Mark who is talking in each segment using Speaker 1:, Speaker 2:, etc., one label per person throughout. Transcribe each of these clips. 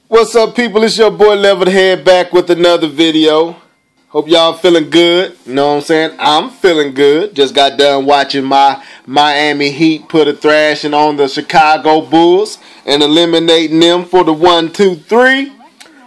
Speaker 1: What's up, people? It's your boy Level the Head back with another video. Hope y'all feeling good. You know what I'm saying? I'm feeling good. Just got done watching my Miami Heat put a thrashing on the Chicago Bulls and eliminating them for the 1-2-3.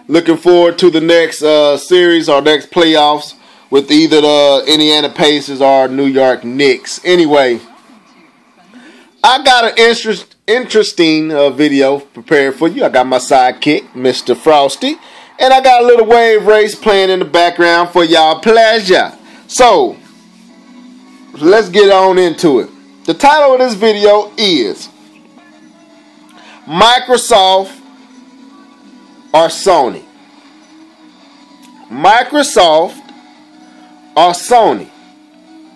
Speaker 1: Looking forward to the next series or next playoffs with either the Indiana Pacers or New York Knicks. Anyway, I got an interesting video prepared for you. I got my sidekick, Mr. Frosty, and I got a little wave race playing in the background for y'all pleasure. So, let's get on into it. The title of this video is Microsoft or Sony. Microsoft or Sony.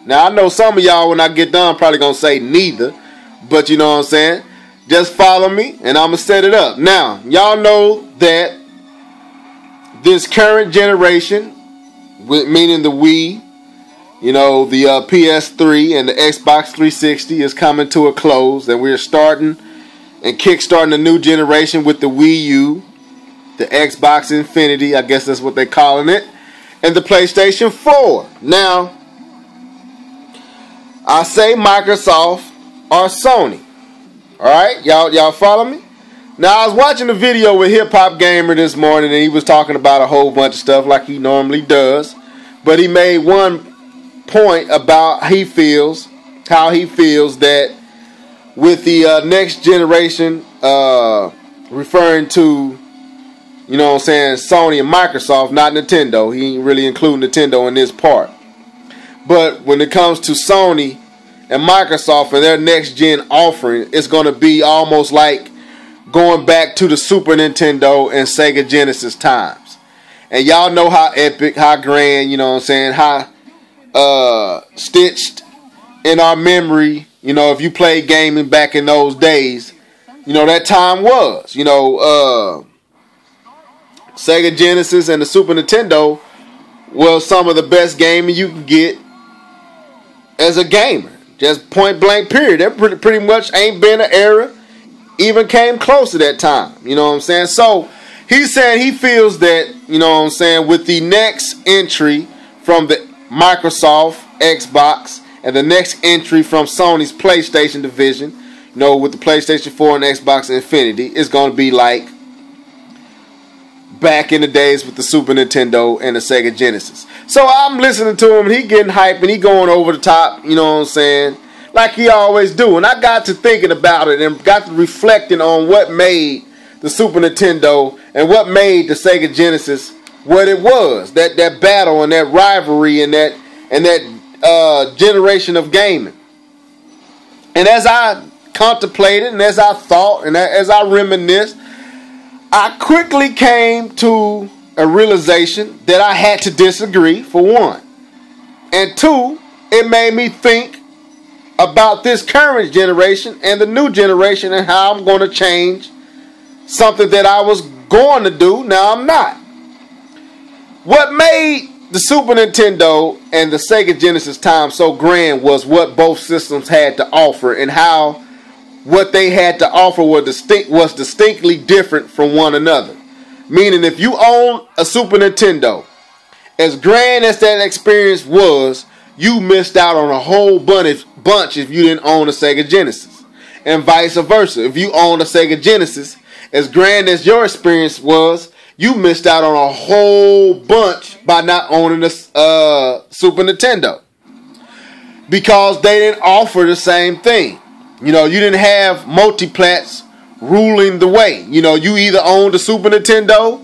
Speaker 1: Now, I know some of y'all, when I get done, probably going to say neither. But you know what I'm saying? Just follow me and I'm going to set it up. Now, y'all know that this current generation, meaning the Wii, you know, the PS3 and the Xbox 360 is coming to a close. And we're starting and kickstarting a new generation with the Wii U, the Xbox Infinity, I guess that's what they're calling it, and the PlayStation 4. Now, I say Microsoft or Sony. Alright, y'all follow me? Now, I was watching a video with Hip Hop Gamer this morning, and he was talking about a whole bunch of stuff like he normally does. But he made one point about how he feels that with the next generation, referring to, you know what I'm saying, Sony and Microsoft, not Nintendo. He ain't really including Nintendo in this part. But when it comes to Sony and Microsoft and their next gen offering, it's going to be almost like going back to the Super Nintendo and Sega Genesis times. And y'all know how epic, how grand, you know what I'm saying, how stitched in our memory, you know, if you played gaming back in those days, you know, that time was. You know, Sega Genesis and the Super Nintendo was some of the best gaming you can get as a gamer. Just point blank period. There pretty much ain't been an era even came close to that time. You know what I'm saying? So he said he feels that, you know what I'm saying, with the next entry from the Microsoft Xbox and the next entry from Sony's PlayStation division, you know, with the PlayStation 4 and Xbox Infinity, it's going to be like back in the days with the Super Nintendo and the Sega Genesis. So I'm listening to him, and he getting hyped, and he going over the top, you know what I'm saying, like he always do. And I got to thinking about it and got to reflecting on what made the Super Nintendo and what made the Sega Genesis what it was. That battle and that rivalry and that generation of gaming. And as I contemplated and as I thought and as I reminisced, I quickly came to a realization that I had to disagree, for one. And two, it made me think about this current generation and the new generation and how I'm going to change something that I was going to do, now I'm not. What made the Super Nintendo and the Sega Genesis time so grand was what both systems had to offer, and how what they had to offer was distinctly different from one another. Meaning, if you own a Super Nintendo, as grand as that experience was, you missed out on a whole bunch if you didn't own a Sega Genesis. And vice versa. If you own a Sega Genesis, as grand as your experience was, you missed out on a whole bunch by not owning a Super Nintendo. Because they didn't offer the same thing. You know, you didn't have multiplats ruling the way. You know, you either owned the Super Nintendo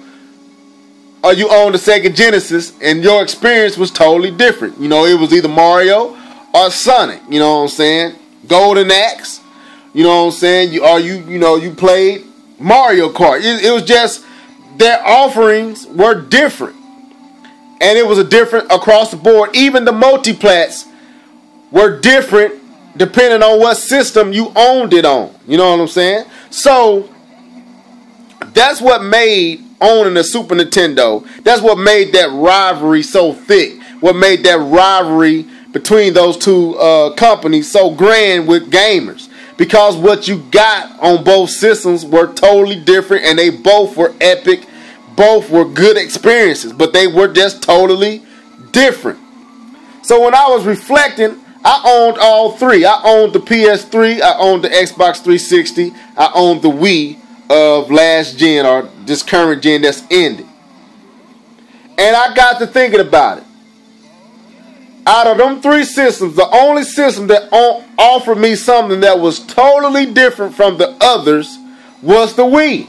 Speaker 1: or you owned the Sega Genesis, and your experience was totally different. You know, it was either Mario or Sonic. You know what I'm saying? Golden Axe. You know what I'm saying? You played Mario Kart. It was just their offerings were different, and it was a different across the board. Even the multiplats were different depending on what system you owned it on. You know what I'm saying? So that's what made owning a Super Nintendo, that's what made that rivalry so thick. What made that rivalry between those two companies so grand with gamers. because what you got on both systems were totally different, and they both were epic. Both were good experiences, but they were just totally different. So when I was reflecting, I owned all three. I owned the PS3, I owned the Xbox 360, I owned the Wii of last gen, or this current gen that's ended. And I got to thinking about it. Out of them three systems, the only system that offered me something that was totally different from the others was the Wii.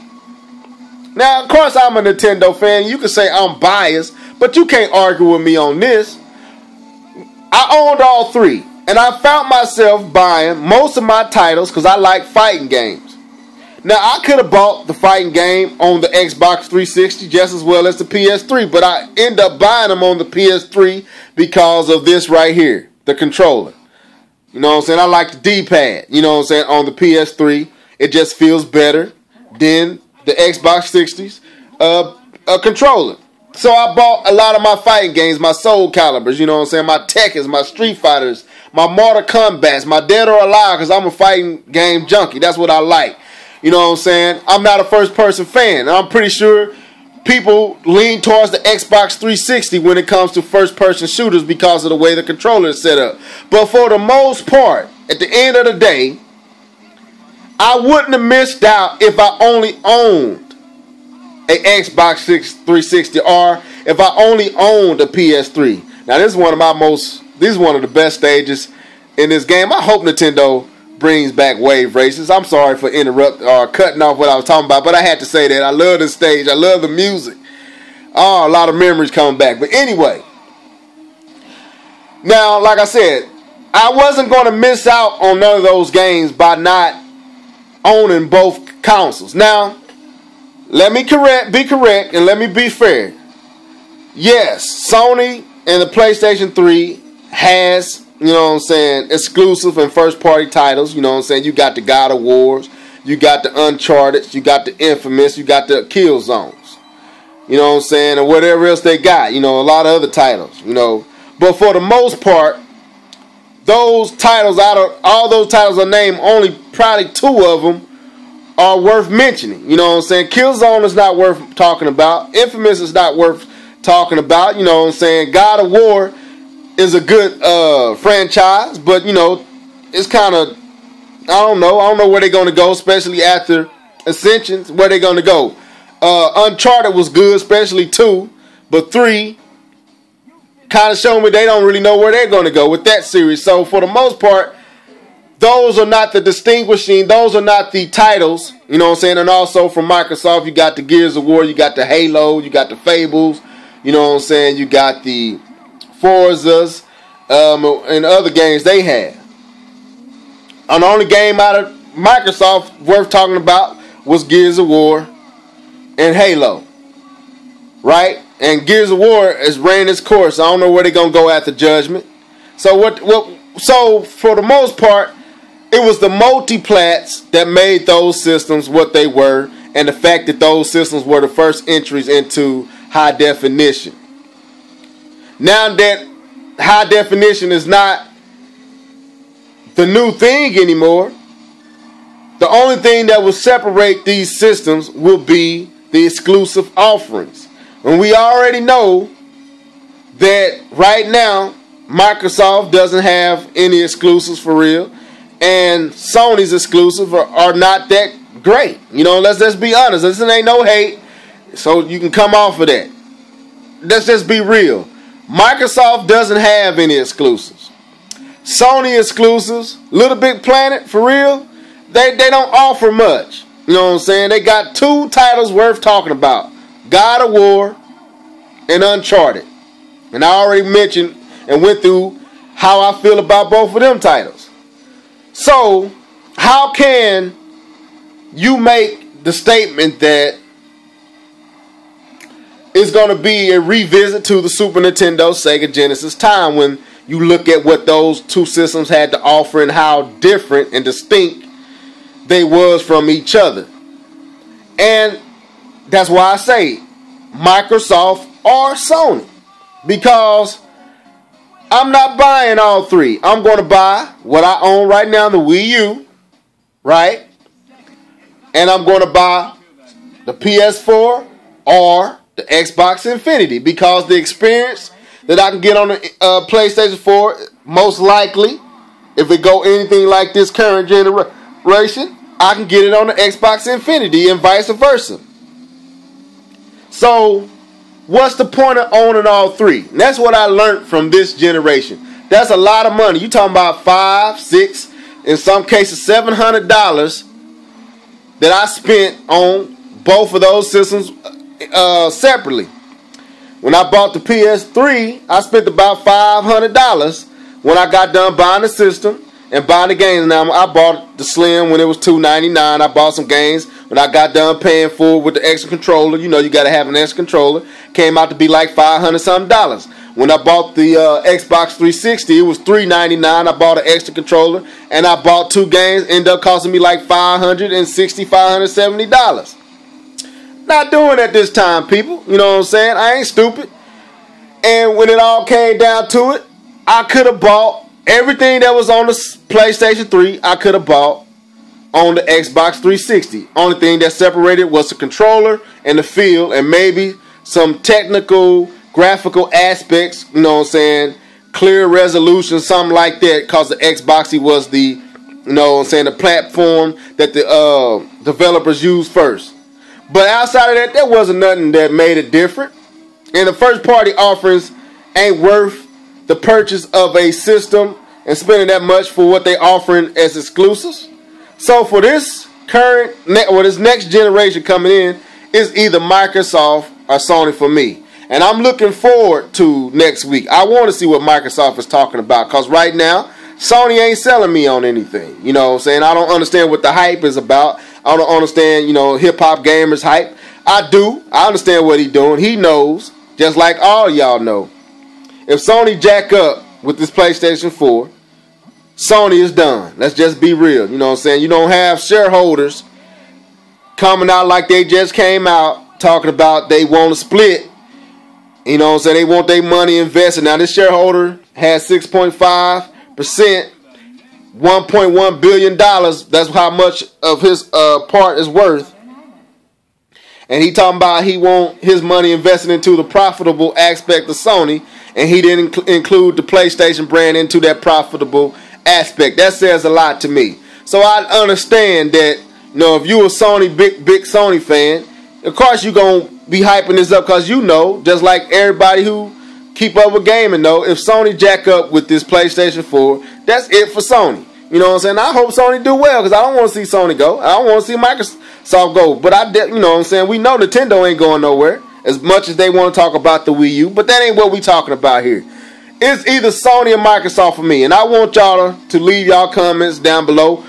Speaker 1: Now, of course, I'm a Nintendo fan. You can say I'm biased, but you can't argue with me on this. I owned all three, and I found myself buying most of my titles because I like fighting games. Now, I could have bought the fighting game on the Xbox 360 just as well as the PS3, but I end up buying them on the PS3 because of this right here, the controller. You know what I'm saying? I like the D-pad, you know what I'm saying, on the PS3. It just feels better than the Xbox 60's controller. So I bought a lot of my fighting games, my Soul Calibers, you know what I'm saying, my Tekkens, my Street Fighters, my Mortal Kombats, my Dead or Alive, because I'm a fighting game junkie. That's what I like. You know what I'm saying? I'm not a first-person fan. I'm pretty sure people lean towards the Xbox 360 when it comes to first-person shooters because of the way the controller is set up. But for the most part, at the end of the day, I wouldn't have missed out if I only owned a Xbox 360 or if I only owned a PS3. Now this is one of the best stages in this game. I hope Nintendo brings back wave races. I'm sorry for cutting off what I was talking about, but I had to say that. I love this stage. I love the music. Oh, a lot of memories coming back. But anyway, now like I said, I wasn't going to miss out on none of those games by not owning both consoles. Now, let me be correct and let me be fair. Yes, Sony and the PlayStation 3 has, you know what I'm saying, exclusive and first party titles. You know what I'm saying? You got the God of Wars, you got the Uncharted, you got the Infamous, you got the Killzones. You know what I'm saying? And whatever else they got, you know, a lot of other titles, you know. But for the most part, those titles, out of all those titles I named, only probably two of them are worth mentioning. You know what I'm saying? Killzone is not worth talking about. Infamous is not worth talking about. You know what I'm saying? God of War is a good franchise, but you know, it's kind of, I don't know where they're going to go, especially after Ascensions, where they're going to go. Uncharted was good, especially 2, but 3 kind of showed me they don't really know where they're going to go with that series. So for the most part, those are not the distinguishing, those are not the titles, you know what I'm saying? And also from Microsoft, you got the Gears of War, you got the Halo, you got the Fables, you know what I'm saying? You got the Forzas, and other games they had. And the only game out of Microsoft worth talking about was Gears of War and Halo. Right? And Gears of War has ran its course. I don't know where they're going to go after Judgment. So so for the most part, it was the multi-plats that made those systems what they were, and the fact that those systems were the first entries into high definition. Now that high definition is not the new thing anymore, the only thing that will separate these systems will be the exclusive offerings. And we already know that right now Microsoft doesn't have any exclusives for real, and Sony's exclusives are not that great. You know, let's just be honest. This ain't no hate, so you can come off of that. Let's just be real. Microsoft doesn't have any exclusives. Sony exclusives, Little Big Planet, for real, they don't offer much. You know what I'm saying? They got 2 titles worth talking about. God of War and Uncharted. And I already mentioned and went through how I feel about both of them titles. So, how can you make the statement that it's going to be a revisit to the Super Nintendo, Sega Genesis time when you look at what those 2 systems had to offer and how different and distinct they was from each other? And that's why I say Microsoft or Sony, because I'm not buying all 3. I'm going to buy what I own right now, the Wii U, right? And I'm going to buy the PS4 or the Xbox Infinity because the experience that I can get on the PlayStation 4, most likely, if it go anything like this current generation, I can get it on the Xbox Infinity and vice versa. So, what's the point of owning all three? And that's what I learned from this generation. That's a lot of money. You talking about $500, $600, in some cases $700 that I spent on both of those systems separately. When I bought the PS3, I spent about $500 when I got done buying the system and buying the games. Now, I bought the Slim when it was $299. I bought some games when I got done paying for it with the extra controller. You know, you got to have an extra controller. Came out to be like $500-something. When I bought the Xbox 360, it was $399. I bought an extra controller, and I bought two games. Ended up costing me like $560, $570. Not doing it this time, people. You know what I'm saying? I ain't stupid. And when it all came down to it, I could have bought everything that was on the PlayStation 3. I could have bought on the Xbox 360. Only thing that separated was the controller and the feel, and maybe some technical graphical aspects, you know what I'm saying, clear resolution, something like that, because the Xbox was the, you know what I'm saying, the platform that the developers used first. But outside of that, there wasn't nothing that made it different. And the first party offerings ain't worth the purchase of a system and spending that much for what they offering as exclusives. So for this current, or this next generation coming in, is either Microsoft or Sony for me. And I'm looking forward to next week. I want to see what Microsoft is talking about, because right now, Sony ain't selling me on anything. You know what I'm saying? I don't understand what the hype is about. I don't understand, you know, hip-hop gamers hype. I do. I understand what he's doing. He knows, just like all y'all know. If Sony jack up with this PlayStation 4, Sony is done. Let's just be real. You know what I'm saying? You don't have shareholders coming out like they just came out talking about they want to split. You know what I'm saying? They want their money invested. Now, this shareholder has 6.5%, $1.1 billion. That's how much of his part is worth. And he talking about he want his money invested into the profitable aspect of Sony, and he didn't include the PlayStation brand into that profitable aspect. That says a lot to me. So I understand that, you know, if you a Sony, big Sony fan, of course you're going to be hyping this up, because you know, just like everybody who keep up with gaming know, if Sony jack up with this PlayStation 4, that's it for Sony. You know what I'm saying? I hope Sony do well, because I don't want to see Sony go. I don't want to see Microsoft go. But you know what I'm saying? We know Nintendo ain't going nowhere, as much as they want to talk about the Wii U. But that ain't what we talking about here. It's either Sony or Microsoft for me. And I want y'all to leave y'all comments down below.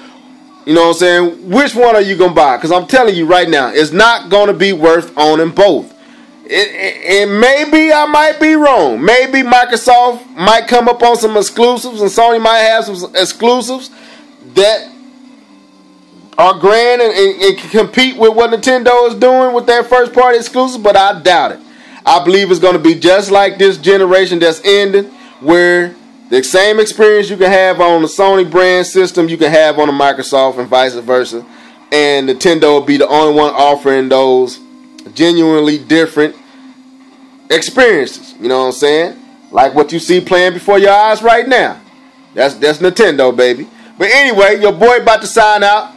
Speaker 1: You know what I'm saying? Which one are you going to buy? Because I'm telling you right now, it's not going to be worth owning both. And maybe I might be wrong. Maybe Microsoft might come up on some exclusives, and Sony might have some exclusives that are grand and can compete with what Nintendo is doing with their first party exclusives, but I doubt it. I believe it's going to be just like this generation that's ending, where the same experience you can have on the Sony brand system, you can have on the Microsoft, and vice versa. And Nintendo will be the only one offering those genuinely different experiences. You know what I'm saying? Like what you see playing before your eyes right now. That's Nintendo, baby. But anyway, your boy about to sign out.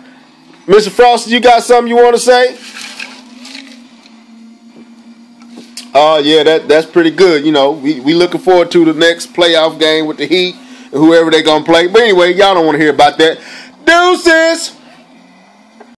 Speaker 1: Mr. Frosty, you got something you want to say? Oh, yeah, that's pretty good. You know, we looking forward to the next playoff game with the Heat and whoever they going to play. But anyway, y'all don't want to hear about that. Deuces!